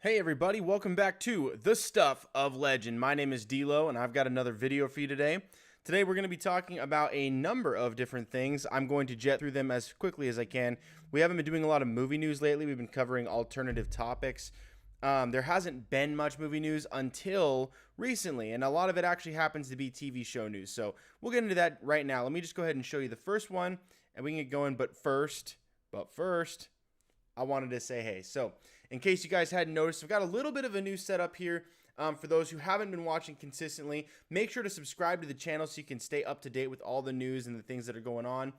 Hey everybody, welcome back to The Stuff of Legend. My name is D'Lo and I've got another video for you today. Today we're going to be talking about a number of different things. I'm going to jet through them as quickly as I can. We haven't been doing a lot of movie news lately. We've been covering alternative topics. There hasn't been much movie news until recently, and a lot of it actually happens to be TV show news. So we'll get into that right now. Let me just go ahead and show you the first one and we can get going. But first, I wanted to say hey. So, in case you guys hadn't noticed, I've got a little bit of a new setup here. For those who haven't been watching consistently, make sure to subscribe to the channel so you can stay up to date with all the news and the things that are going on.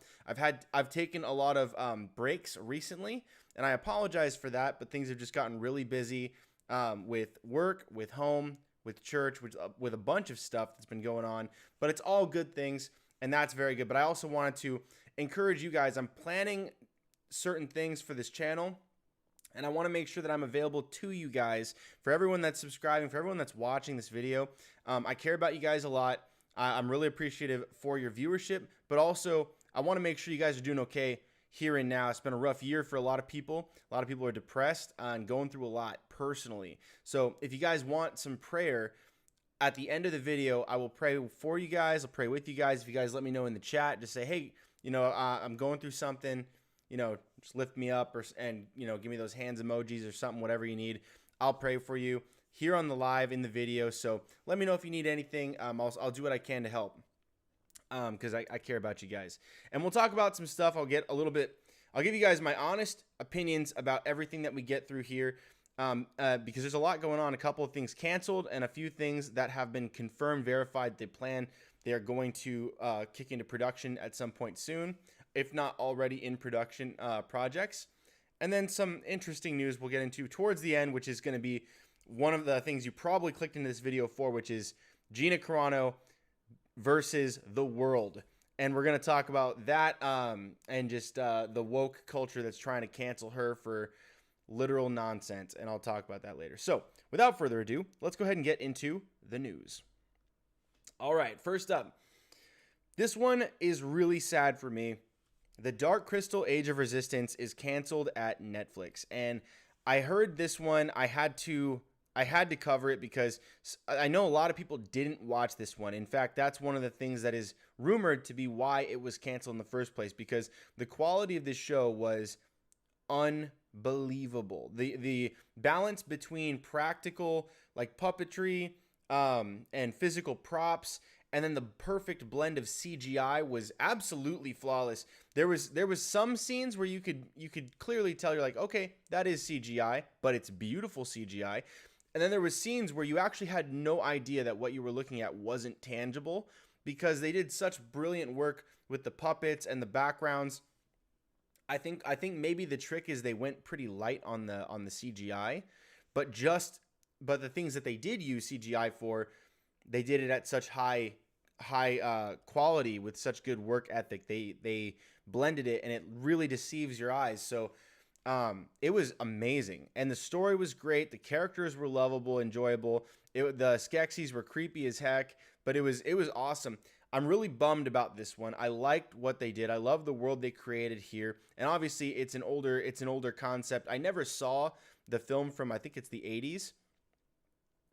I've taken a lot of breaks recently, and I apologize for that, but things have just gotten really busy with work, with home, with church, with a bunch of stuff that's been going on. But it's all good things, and that's very good. But I also wanted to encourage you guys. I'm planning certain things for this channel, and I want to make sure that I'm available to you guys, for everyone that's subscribing, for everyone that's watching this video. I care about you guys a lot. I'm really appreciative for your viewership, but also I want to make sure you guys are doing okay here and now. It's been a rough year for a lot of people. A lot of people are depressed and going through a lot personally. So if you guys want some prayer, at the end of the video, I will pray for you guys. I'll pray with you guys. If you guys let me know in the chat, just say, hey, I'm going through something, just lift me up, and give me those hands emojis or something, whatever you need. I'll pray for you here on the live in the video. So let me know if you need anything. I'll do what I can to help, because I care about you guys. And we'll talk about some stuff. I'll give you guys my honest opinions about everything that we get through here, because there's a lot going on. A couple of things canceled and a few things that have been confirmed, verified. They are going to kick into production at some point soon, if not already in production projects. And then some interesting news we'll get into towards the end, which is going to be one of the things you probably clicked into this video for, which is GINA Carano versus the world. And we're going to talk about that and just the woke culture that's trying to cancel her for literal nonsense. And I'll talk about that later. So without further ado, let's go ahead and get into the news. All right, first up, this one is really sad for me. The Dark Crystal Age of Resistance is canceled at Netflix, and I heard this one. I had to cover it because I know a lot of people didn't watch this one. In fact, that's one of the things that is rumored to be why it was canceled in the first place, because the quality of this show was unbelievable. The balance between practical, like puppetry, and physical props, and then the perfect blend of CGI was absolutely flawless. There was some scenes where you could clearly tell, you're like, okay, that is CGI, but it's beautiful CGI. And then there was scenes where you actually had no idea that what you were looking at wasn't tangible, because they did such brilliant work with the puppets and the backgrounds. I think maybe the trick is they went pretty light on the CGI, but the things that they did use CGI for, they did it at such high quality with such good work ethic. They blended it, and it really deceives your eyes. So it was amazing, and the story was great. The characters were lovable, enjoyable. The Skeksis were creepy as heck, but it was awesome. I'm really bummed about this one. I liked what they did. I love the world they created here, and obviously it's an older concept. I never saw the film from, I think it's the 80s.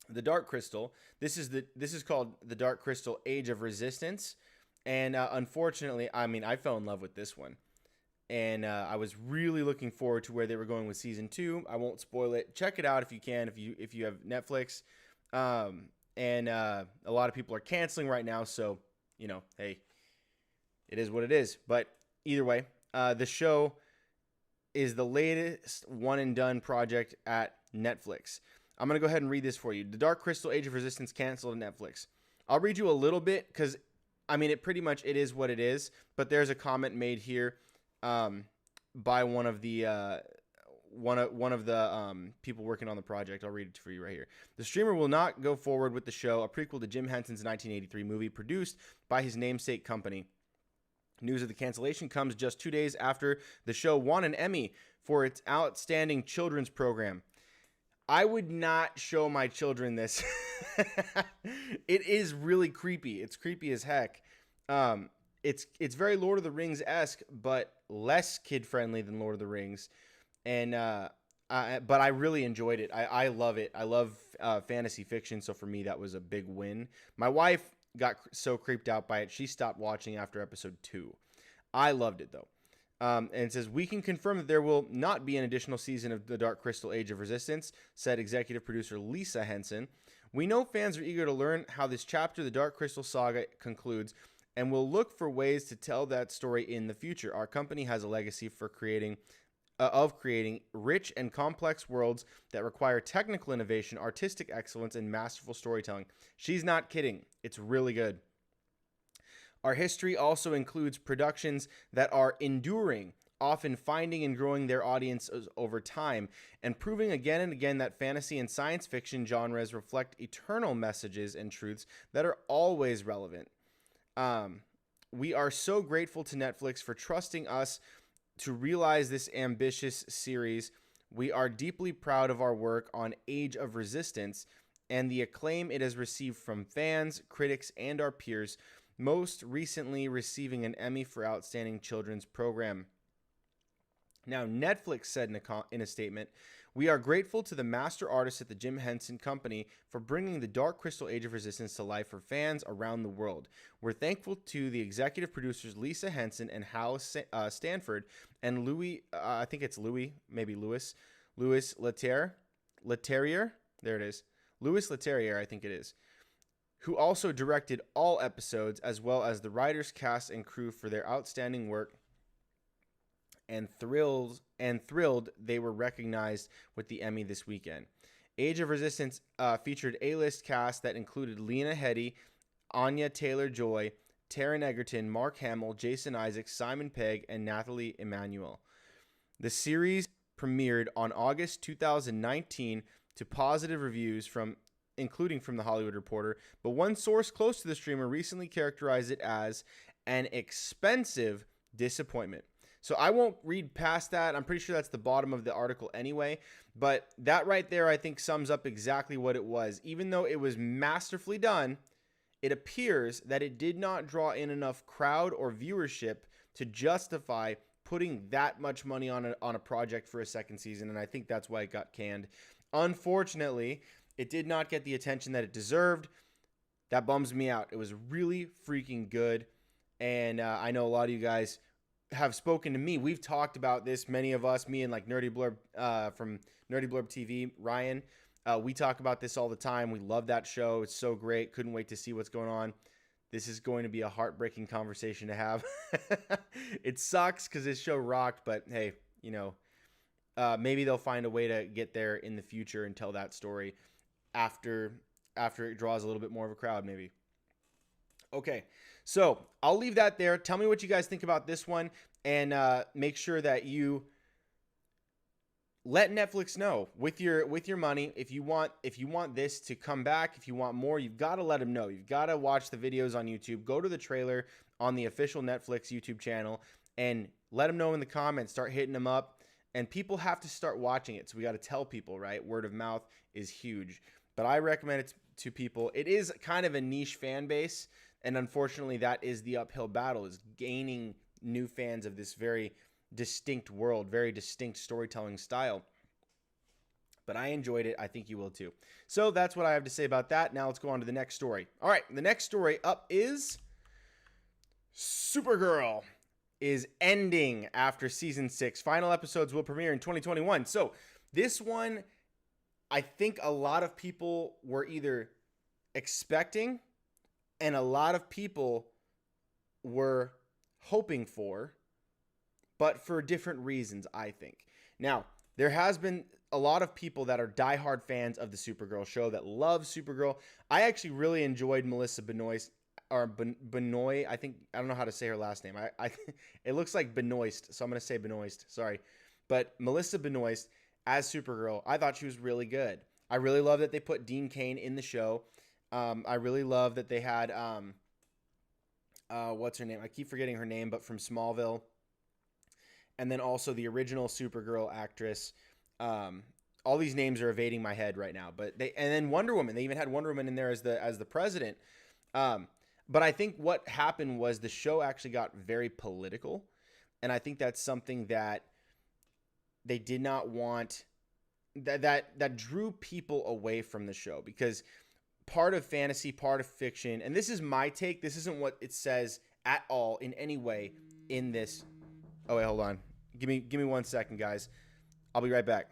The Dark Crystal. This is called The Dark Crystal Age of Resistance, and unfortunately, I fell in love with this one, and I was really looking forward to where they were going with season 2. I won't spoil it. Check it out if you can, if you have Netflix. And a lot of people are canceling right now, so hey, it is what it is. But either way, the show is the latest one and done project at Netflix. I'm going to go ahead and read this for you. The Dark Crystal Age of Resistance canceled on Netflix. I'll read you a little bit because, it pretty much it is what it is. But there's a comment made here by one of the people working on the project. I'll read it for you right here. The streamer will not go forward with the show, a prequel to Jim Henson's 1983 movie produced by his namesake company. News of the cancellation comes just 2 days after the show won an Emmy for its outstanding children's program. I would not show my children this. It is really creepy. It's creepy as heck. It's very Lord of the Rings-esque, but less kid-friendly than Lord of the Rings. And But I really enjoyed it. I love it. I love fantasy fiction, so for me that was a big win. My wife got so creeped out by it, she stopped watching after episode 2. I loved it though. And it says, we can confirm that there will not be an additional season of The Dark Crystal Age of Resistance, said executive producer Lisa Henson. We know fans are eager to learn how this chapter of the Dark Crystal saga concludes, and will look for ways to tell that story in the future. Our company has a legacy for creating rich and complex worlds that require technical innovation, artistic excellence, and masterful storytelling. She's not kidding. It's really good. Our history also includes productions that are enduring, often finding and growing their audiences over time, and proving again and again that fantasy and science fiction genres reflect eternal messages and truths that are always relevant. We are so grateful to Netflix for trusting us to realize this ambitious series. We are deeply proud of our work on Age of Resistance and the acclaim it has received from fans, critics, and our peers, most recently receiving an Emmy for Outstanding Children's Program. Now, Netflix said in a statement, we are grateful to the master artists at the Jim Henson Company for bringing the Dark Crystal Age of Resistance to life for fans around the world. We're thankful to the executive producers Lisa Henson and Hal Stanford and Louis, I think it's Louis, maybe Louis Leterrier, there it is, Louis Leterrier, I think it is, who also directed all episodes, as well as the writers, cast, and crew for their outstanding work. And thrilled they were recognized with the Emmy this weekend. Age of Resistance featured A-list cast that included Lena Headey, Anya Taylor-Joy, Taron Egerton, Mark Hamill, Jason Isaacs, Simon Pegg, and Nathalie Emmanuel. The series premiered on August 2019 to positive reviews including from The Hollywood Reporter, but one source close to the streamer recently characterized it as an expensive disappointment. So I won't read past that. I'm pretty sure that's the bottom of the article anyway. But that right there, I think, sums up exactly what it was. Even though it was masterfully done, it appears that it did not draw in enough crowd or viewership to justify putting that much money on a project for a second season. And I think that's why it got canned. Unfortunately, it did not get the attention that it deserved. That bums me out. It was really freaking good. And I know a lot of you guys have spoken to me. We've talked about this, many of us, me and like Nerdy Blurb from Nerdy Blurb TV, Ryan. We talk about this all the time. We love that show. It's so great. Couldn't wait to see what's going on. This is going to be a heartbreaking conversation to have. It sucks because this show rocked, but hey, you know, maybe they'll find a way to get there in the future and tell that story after it draws a little bit more of a crowd, maybe. Okay, so I'll leave that there. Tell me what you guys think about this one, and make sure that you let Netflix know with your money if you want this to come back. If you want more, you've got to let them know. You've got to watch the videos on YouTube. Go to the trailer on the official Netflix YouTube channel and let them know in the comments. Start hitting them up, and people have to start watching it. So we got to tell people, right? Word of mouth is huge, but I recommend it to people. It is kind of a niche fan base. And unfortunately, that is the uphill battle, is gaining new fans of this very distinct world, very distinct storytelling style. But I enjoyed it. I think you will too. So that's what I have to say about that. Now let's go on to the next story. All right, the next story up is Supergirl is ending after season 6. Final episodes will premiere in 2021. So this one, I think a lot of people were either expecting and a lot of people were hoping for, but for different reasons, I think. Now, there has been a lot of people that are diehard fans of the Supergirl show that love Supergirl. I actually really enjoyed Melissa Benoist, or Benoist. I don't know how to say her last name. It looks like Benoist, so I'm going to say Benoist. Sorry. But Melissa Benoist as Supergirl, I thought she was really good. I really love that they put Dean Cain in the show. I really love that they had, what's her name? I keep forgetting her name, but from Smallville. And then also the original Supergirl actress. All these names are evading my head right now, and then Wonder Woman. They even had Wonder Woman in there as the president. But I think what happened was the show actually got very political. And I think that's something that they did not want that drew people away from the show, because part of fantasy, part of fiction, and this is my take. This isn't what it says at all in any way in this. Oh wait, hold on. Give me 1 second, guys. I'll be right back.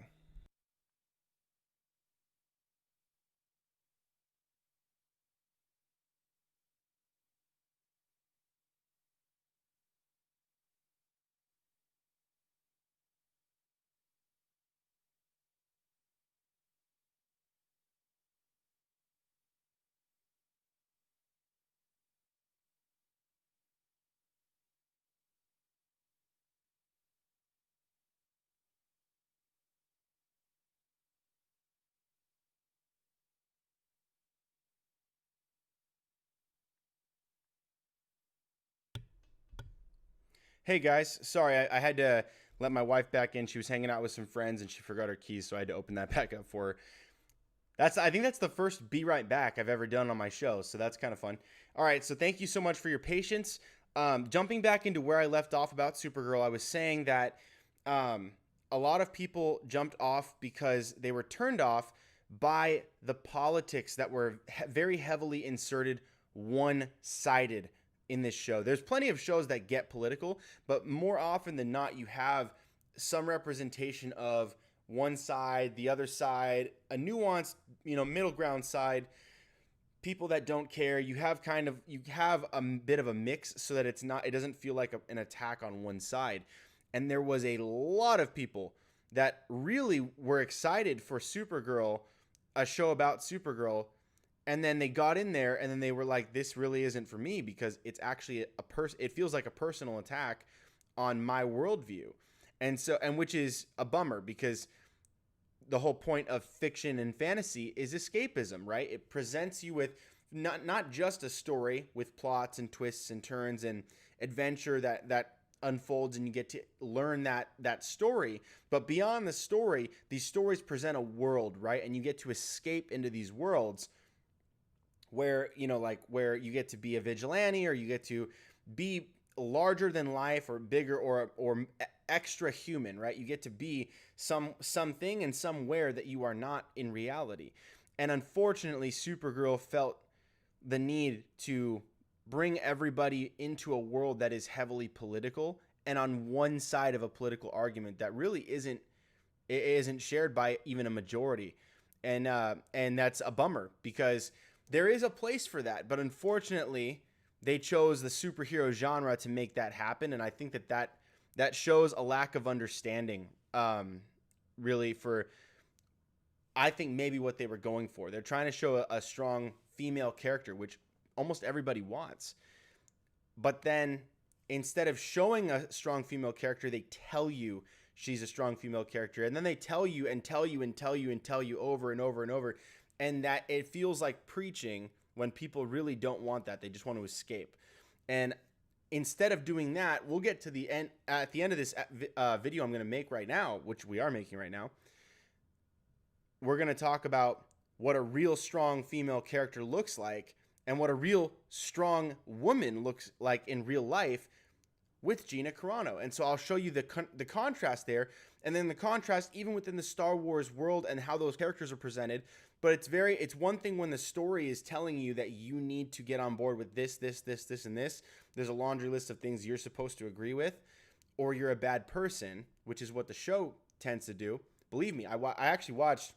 Hey guys, sorry, I had to let my wife back in. She was hanging out with some friends and she forgot her keys, so I had to open that back up for her. I think that's the first Be Right Back I've ever done on my show, so that's kind of fun. All right, so thank you so much for your patience. Jumping back into where I left off about Supergirl, I was saying that a lot of people jumped off because they were turned off by the politics that were very heavily inserted one-sided in this show. There's plenty of shows that get political, but more often than not, you have some representation of one side, the other side, a nuanced, middle ground side, people that don't care. You have a bit of a mix so that it doesn't feel like an attack on one side. And there was a lot of people that really were excited for Supergirl, a show about Supergirl, and then they got in there and then they were like, this really isn't for me, because it's actually it feels like a personal attack on my worldview. And which is a bummer, because the whole point of fiction and fantasy is escapism, right? It presents you with not just a story with plots and twists and turns and adventure that unfolds and you get to learn that story, but beyond the story, these stories present a world, right? And you get to escape into these worlds where, where you get to be a vigilante, or you get to be larger than life or bigger or extra human, right? You get to be something and somewhere that you are not in reality. And unfortunately, Supergirl felt the need to bring everybody into a world that is heavily political and on one side of a political argument that really isn't shared by even a majority. And that's a bummer, because there is a place for that, but unfortunately, they chose the superhero genre to make that happen, and I think that shows a lack of understanding, really, for, I think, maybe what they were going for. They're trying to show a strong female character, which almost everybody wants. But then, instead of showing a strong female character, they tell you she's a strong female character, and then they tell you and tell you and tell you and tell you over and over and over, and that it feels like preaching when people really don't want that. They just want to escape. And instead of doing that, we'll get to the end. At the end of this video I'm going to make right now, which we are making right now, we're going to talk about what a real strong female character looks like and what a real strong woman looks like in real life with GINA Carano. And so I'll show you the contrast there, and then the contrast even within the Star Wars world and how those characters are presented. But it's one thing when the story is telling you that you need to get on board with this, and this. There's a laundry list of things you're supposed to agree with, or you're a bad person, which is what the show tends to do. Believe me, I actually watched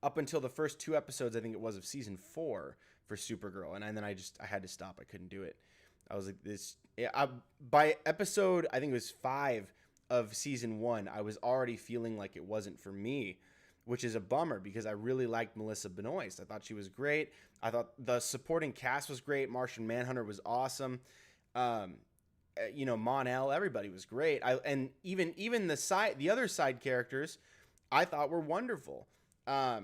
up until the first 2 episodes, I think it was, of season 4 for Supergirl, and then I had to stop. I couldn't do it. I was like, this. By episode, I think it was 5 of season 1, I was already feeling like it wasn't for me, which is a bummer, because I really liked Melissa Benoist. I thought she was great. I thought the supporting cast was great. Martian Manhunter was awesome. Mon-El, everybody was great. And even the other side characters, I thought were wonderful. The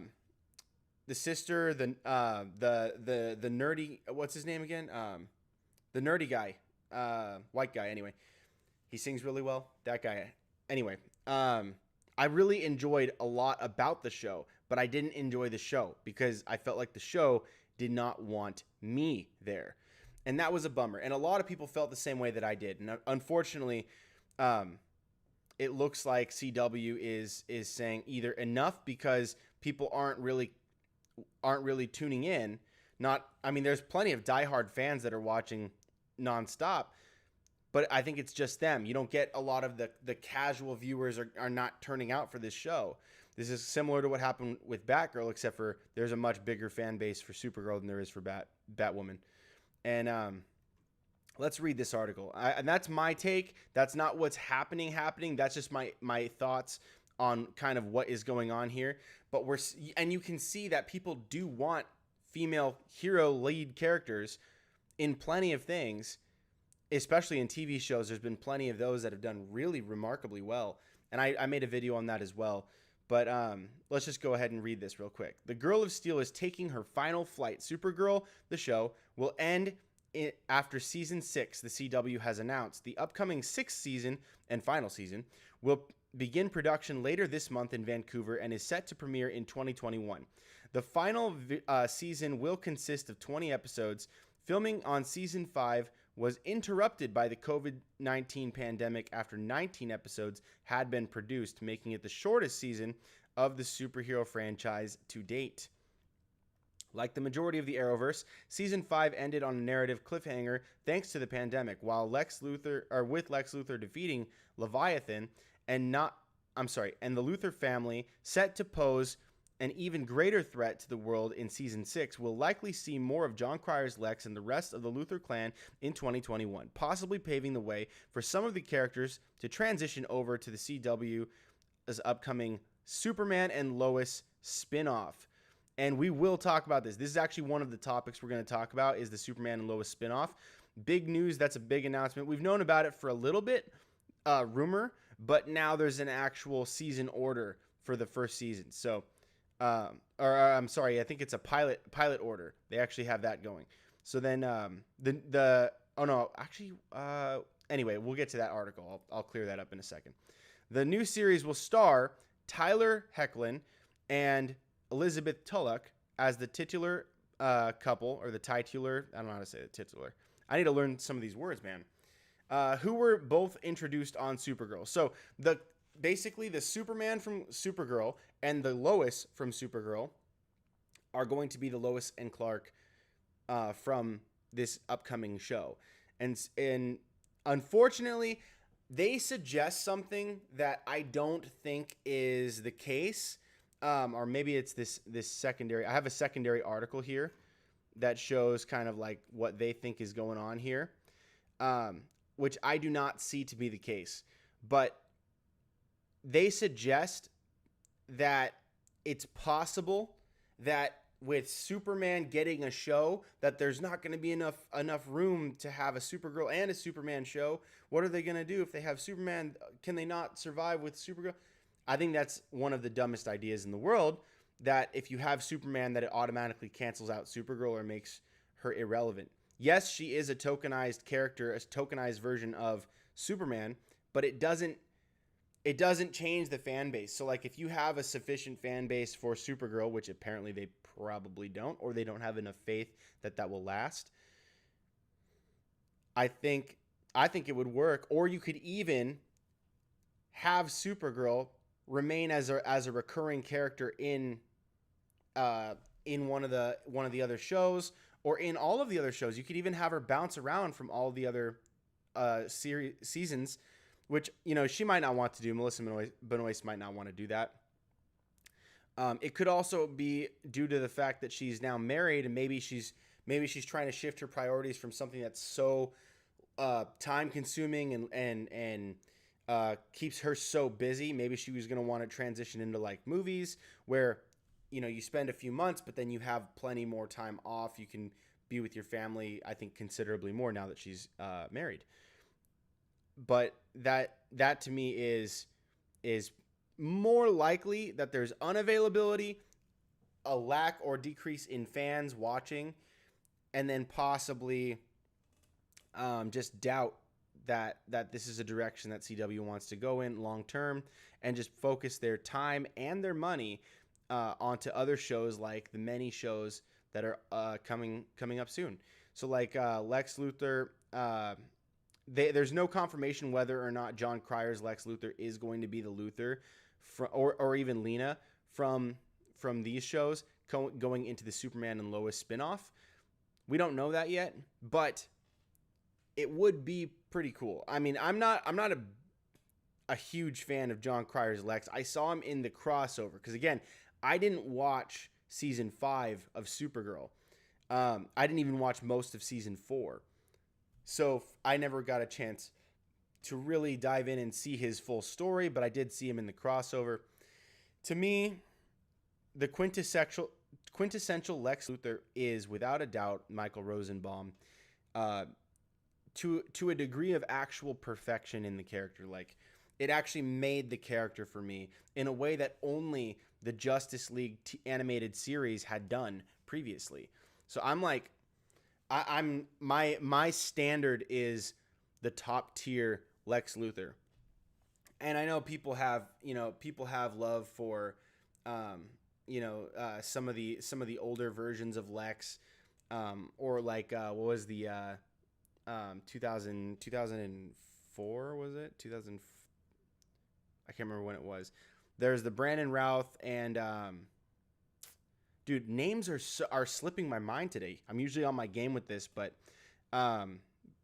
sister, the nerdy, what's his name again? The nerdy guy, white guy. Anyway, he sings really well. That guy. Anyway, I really enjoyed a lot about the show, but I didn't enjoy the show because I felt like the show did not want me there. And that was a bummer. And a lot of people felt the same way that I did. And unfortunately, it looks like CW is saying either enough because people aren't really tuning in. I mean, there's plenty of diehard fans that are watching nonstop, but I think it's just them. You don't get a lot of the casual viewers are not turning out for this show. This is similar to what happened with Batgirl, except for there's a much bigger fan base for Supergirl than there is for Batwoman. And let's read this article. And that's my take. That's not what's happening. That's just my thoughts on kind of what is going on here. But and you can see that people do want female hero lead characters in plenty of things, especially in TV shows. There's been plenty of those that have done really remarkably well. And I made a video on that as well. But let's just go ahead and read this real quick. The Girl of Steel is taking her final flight. Supergirl, the show, will end after season 6. The CW has announced the upcoming 6th season and final season will begin production later this month in Vancouver and is set to premiere in 2021. The final season will consist of 20 episodes. Filming on season 5 was interrupted by the COVID-19 pandemic after 19 episodes had been produced, making it the shortest season of the superhero franchise to date. Like the majority of the Arrowverse, season 5 ended on a narrative cliffhanger thanks to the pandemic, with Lex Luthor defeating Leviathan and the Luthor family set to pose an even greater threat to the world in season 6. We'll likely see more of Jon Cryer's Lex and the rest of the Luthor clan in 2021, possibly paving the way for some of the characters to transition over to the CW's upcoming Superman and Lois spinoff. And we will talk about this. This is actually one of the topics we're going to talk about is the Superman and Lois spinoff. Big news. That's a big announcement. We've known about it for a little bit, rumor, but now there's an actual season order for the first season. So, I'm sorry, I think it's a pilot order. They actually have that going. So then, anyway, we'll get to that article. I'll clear that up in a second. The new series will star Tyler Hoechlin and Elizabeth Tulloch as the titular couple, or the titular. I don't know how to say the titular. I need to learn some of these words, man. Who were both introduced on Supergirl. So basically the Superman from Supergirl and the Lois from Supergirl are going to be the Lois and Clark from this upcoming show. And unfortunately, they suggest something that I don't think is the case. Or maybe it's this secondary. I have a secondary article here that shows kind of like what they think is going on here, which I do not see to be the case. But they suggest that it's possible that with Superman getting a show, that there's not going to be enough room to have a Supergirl and a Superman show. What are they going to do if they have Superman? Can they not survive with Supergirl? I think that's one of the dumbest ideas in the world, that if you have Superman, that it automatically cancels out Supergirl or makes her irrelevant. Yes, she is a tokenized character, a tokenized version of Superman, but it doesn't change the fan base. So like if you have a sufficient fan base for Supergirl, which apparently they probably don't, or they don't have enough faith that will last, I think it would work. Or you could even have Supergirl remain as a recurring character in one of the other shows, or in all of the other shows. You could even have her bounce around from all the other seasons, which, you know, she might not want to do. Melissa Benoist might not want to do that. It could also be due to the fact that she's now married, and maybe she's trying to shift her priorities from something that's so time consuming and keeps her so busy. Maybe she was going to want to transition into like movies where, you know, you spend a few months, but then you have plenty more time off. You can be with your family, I think, considerably more now that she's married. But that to me is more likely that there's unavailability, a lack or decrease in fans watching, and then possibly just doubt that this is a direction that CW wants to go in long term, and just focus their time and their money onto other shows, like the many shows that are coming up soon. So like Lex Luthor there's no confirmation whether or not John Cryer's Lex Luthor is going to be the Luthor, or even Lena from these shows going into the Superman and Lois spinoff. We don't know that yet, but it would be pretty cool. I mean, I'm not a huge fan of John Cryer's Lex. I saw him in the crossover because, again, I didn't watch season 5 of Supergirl. I didn't even watch most of season 4. So I never got a chance to really dive in and see his full story, but I did see him in the crossover. To me, the quintessential Lex Luthor is, without a doubt, Michael Rosenbaum, to a degree of actual perfection in the character. Like, it actually made the character for me in a way that only the Justice League animated series had done previously. So I'm like, my standard is the top tier Lex Luthor. And I know people have love for some of the older versions of Lex, or like what was the 2004, was it 2000? I can't remember when it was. There's the Brandon Routh and dude, names are slipping my mind today. I'm usually on my game with this, but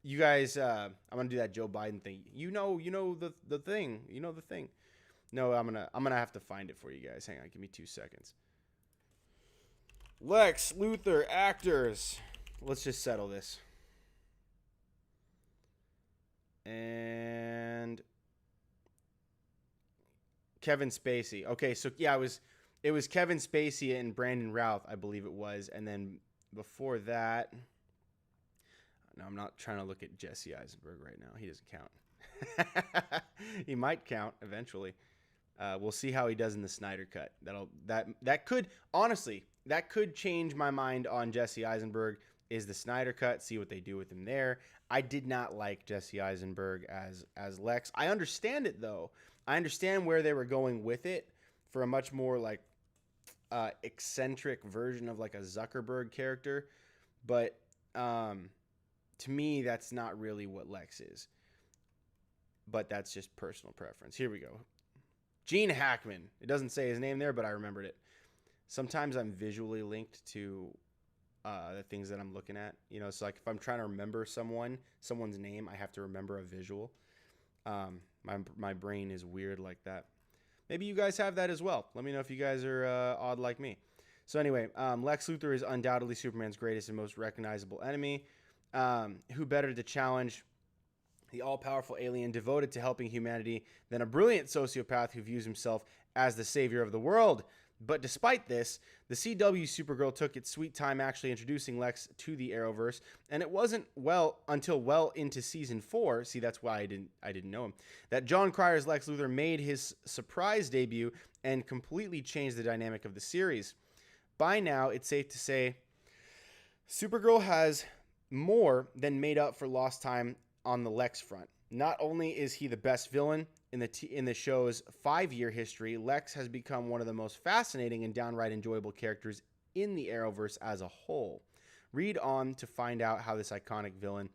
you guys, I'm gonna do that Joe Biden thing. You know the thing. You know the thing. No, I'm gonna have to find it for you guys. Hang on, give me 2 seconds. Lex Luthor actors. Let's just settle this. And Kevin Spacey. Okay, so yeah, it was Kevin Spacey and Brandon Routh, I believe it was, and then before that, no, I'm not trying to look at Jesse Eisenberg right now. He doesn't count. He might count eventually. We'll see how he does in the Snyder Cut. That could change my mind on Jesse Eisenberg. Is the Snyder Cut? See what they do with him there. I did not like Jesse Eisenberg as Lex. I understand it though. I understand where they were going with it for a much more like eccentric version of like a Zuckerberg character, but to me that's not really what Lex is. But that's just personal preference. Here we go. Gene Hackman. It doesn't say his name there, but I remembered it. Sometimes I'm visually linked to the things that I'm looking at. You know, so like if I'm trying to remember someone's name, I have to remember a visual. My brain is weird like that. Maybe you guys have that as well. Let me know if you guys are odd like me. So anyway, Lex Luthor is undoubtedly Superman's greatest and most recognizable enemy. Who better to challenge the all-powerful alien devoted to helping humanity than a brilliant sociopath who views himself as the savior of the world? But despite this, the CW Supergirl took its sweet time actually introducing Lex to the Arrowverse, and it wasn't until well into season 4. See, that's why I didn't know him. That John Cryer's Lex Luthor made his surprise debut and completely changed the dynamic of the series. By now, it's safe to say Supergirl has more than made up for lost time on the Lex front. Not only is he the best villain in the show's 5-year history, Lex has become one of the most fascinating and downright enjoyable characters in the Arrowverse as a whole. Read on to find out how this iconic villain